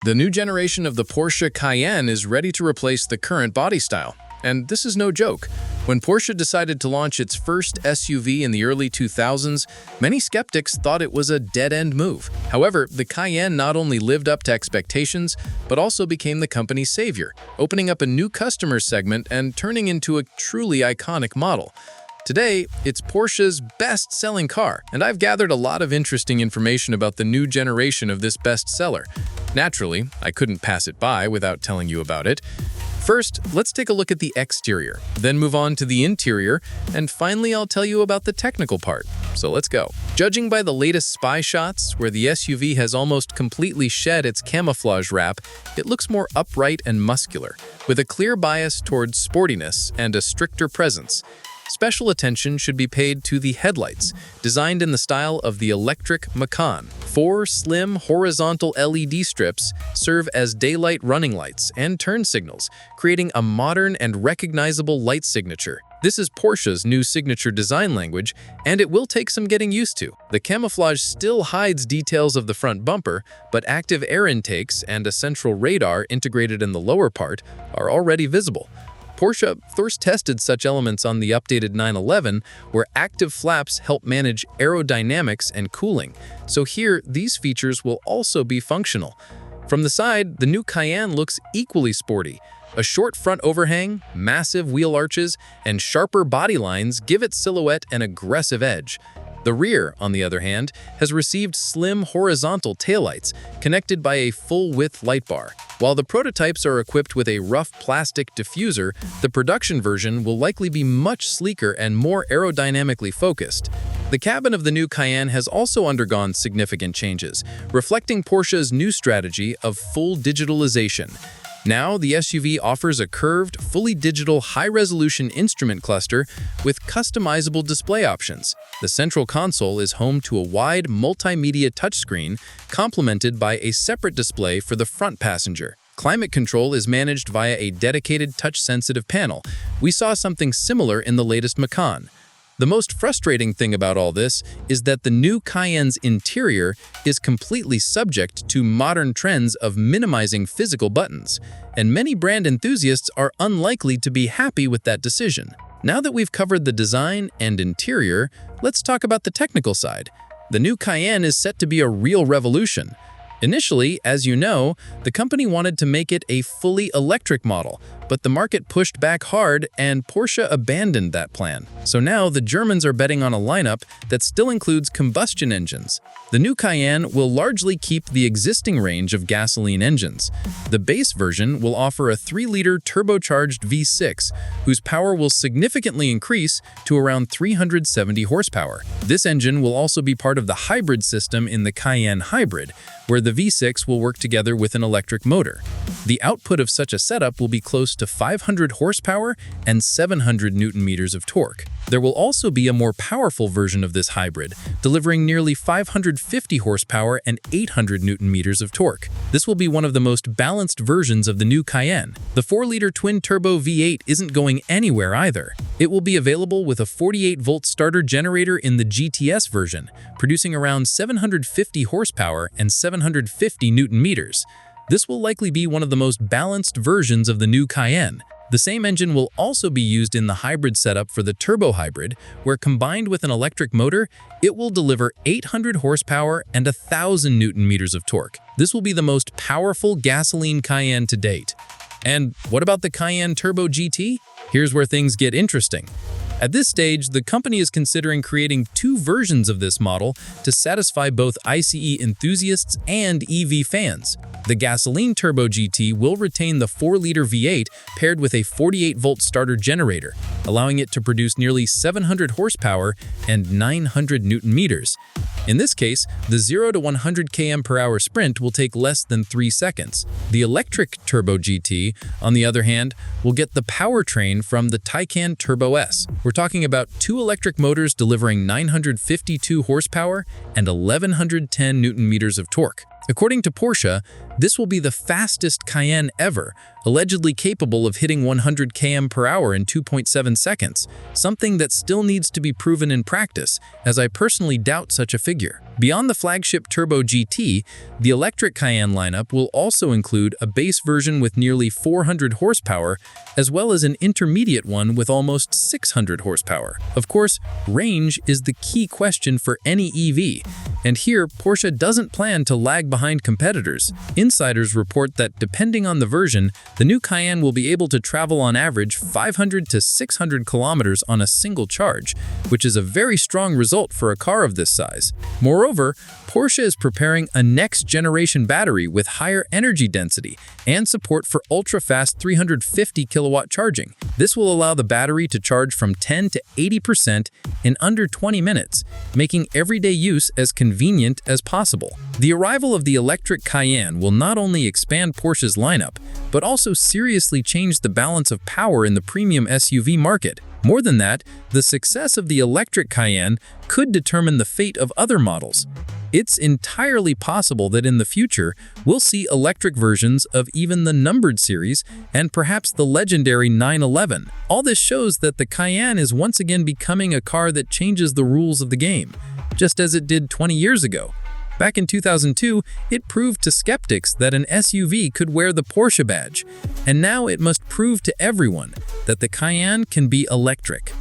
The new generation of the Porsche Cayenne is ready to replace the current body style. And this is no joke. When Porsche decided to launch its first SUV in the early 2000s, many skeptics thought it was a dead-end move. However, the Cayenne not only lived up to expectations, but also became the company's savior, opening up a new customer segment and turning into a truly iconic model. Today, it's Porsche's best-selling car, and I've gathered a lot of interesting information about the new generation of this bestseller. Naturally, I couldn't pass it by without telling you about it. First, let's take a look at the exterior, then move on to the interior, and finally I'll tell you about the technical part. So let's go. Judging by the latest spy shots, where the SUV has almost completely shed its camouflage wrap, it looks more upright and muscular, with a clear bias towards sportiness and a stricter presence. Special attention should be paid to the headlights, designed in the style of the electric Macan. 4 slim horizontal LED strips serve as daylight running lights and turn signals, creating a modern and recognizable light signature. This is Porsche's new signature design language, and it will take some getting used to. The camouflage still hides details of the front bumper, but active air intakes and a central radar integrated in the lower part are already visible. Porsche first tested such elements on the updated 911, where active flaps help manage aerodynamics and cooling. So here, these features will also be functional. From the side, the new Cayenne looks equally sporty. A short front overhang, massive wheel arches, and sharper body lines give its silhouette an aggressive edge. The rear, on the other hand, has received slim horizontal taillights connected by a full-width light bar. While the prototypes are equipped with a rough plastic diffuser, the production version will likely be much sleeker and more aerodynamically focused. The cabin of the new Cayenne has also undergone significant changes, reflecting Porsche's new strategy of full digitalization. Now, the SUV offers a curved, fully digital, high-resolution instrument cluster with customizable display options. The central console is home to a wide multimedia touchscreen, complemented by a separate display for the front passenger. Climate control is managed via a dedicated touch-sensitive panel. We saw something similar in the latest Macan. The most frustrating thing about all this is that the new Cayenne's interior is completely subject to modern trends of minimizing physical buttons, and many brand enthusiasts are unlikely to be happy with that decision. Now that we've covered the design and interior, let's talk about the technical side. The new Cayenne is set to be a real revolution. Initially, as you know, the company wanted to make it a fully electric model, but the market pushed back hard and Porsche abandoned that plan. So now the Germans are betting on a lineup that still includes combustion engines. The new Cayenne will largely keep the existing range of gasoline engines. The base version will offer a 3-liter turbocharged V6, whose power will significantly increase to around 370 horsepower. This engine will also be part of the hybrid system in the Cayenne Hybrid, where the V6 will work together with an electric motor. The output of such a setup will be close to 500 horsepower and 700 Newton-meters of torque. There will also be a more powerful version of this hybrid, delivering nearly 550 horsepower and 800 Newton-meters of torque. This will be one of the most balanced versions of the new Cayenne. The 4-liter twin-turbo V8 isn't going anywhere either. It will be available with a 48-volt starter generator in the GTS version, producing around 750 horsepower and 750 Newton-meters. This will likely be one of the most balanced versions of the new Cayenne. The same engine will also be used in the hybrid setup for the turbo hybrid, where combined with an electric motor, it will deliver 800 horsepower and 1,000 Newton-meters of torque. This will be the most powerful gasoline Cayenne to date. And what about the Cayenne Turbo GT? Here's where things get interesting. At this stage, the company is considering creating 2 versions of this model to satisfy both ICE enthusiasts and EV fans. The gasoline Turbo GT will retain the 4-liter V8 paired with a 48-volt starter generator, allowing it to produce nearly 700 horsepower and 900 Newton-meters. In this case, the 0 to 100 km/h sprint will take less than 3 seconds. The electric Turbo GT, on the other hand, will get the powertrain from the Taycan Turbo S. We're talking about 2 electric motors delivering 952 horsepower and 1,110 Newton-meters of torque. According to Porsche, this will be the fastest Cayenne ever, allegedly capable of hitting 100 km per hour in 2.7 seconds, something that still needs to be proven in practice, as I personally doubt such a figure. Beyond the flagship Turbo GT, the electric Cayenne lineup will also include a base version with nearly 400 horsepower, as well as an intermediate one with almost 600 horsepower. Of course, range is the key question for any EV, and here Porsche doesn't plan to lag behind competitors. Insiders report that depending on the version, the new Cayenne will be able to travel on average 500 to 600 kilometers on a single charge, which is a very strong result for a car of this size. Moreover, Porsche is preparing a next-generation battery with higher energy density and support for ultra-fast 350 kilowatt charging. This will allow the battery to charge from 10 to 80% in under 20 minutes, making everyday use as convenient as possible. The arrival of the electric Cayenne will not only expand Porsche's lineup, but also seriously change the balance of power in the premium SUV market. More than that, the success of the electric Cayenne could determine the fate of other models. It's entirely possible that in the future, we'll see electric versions of even the numbered series and perhaps the legendary 911. All this shows that the Cayenne is once again becoming a car that changes the rules of the game, just as it did 20 years ago. Back in 2002, it proved to skeptics that an SUV could wear the Porsche badge, and now it must prove to everyone that the Cayenne can be electric.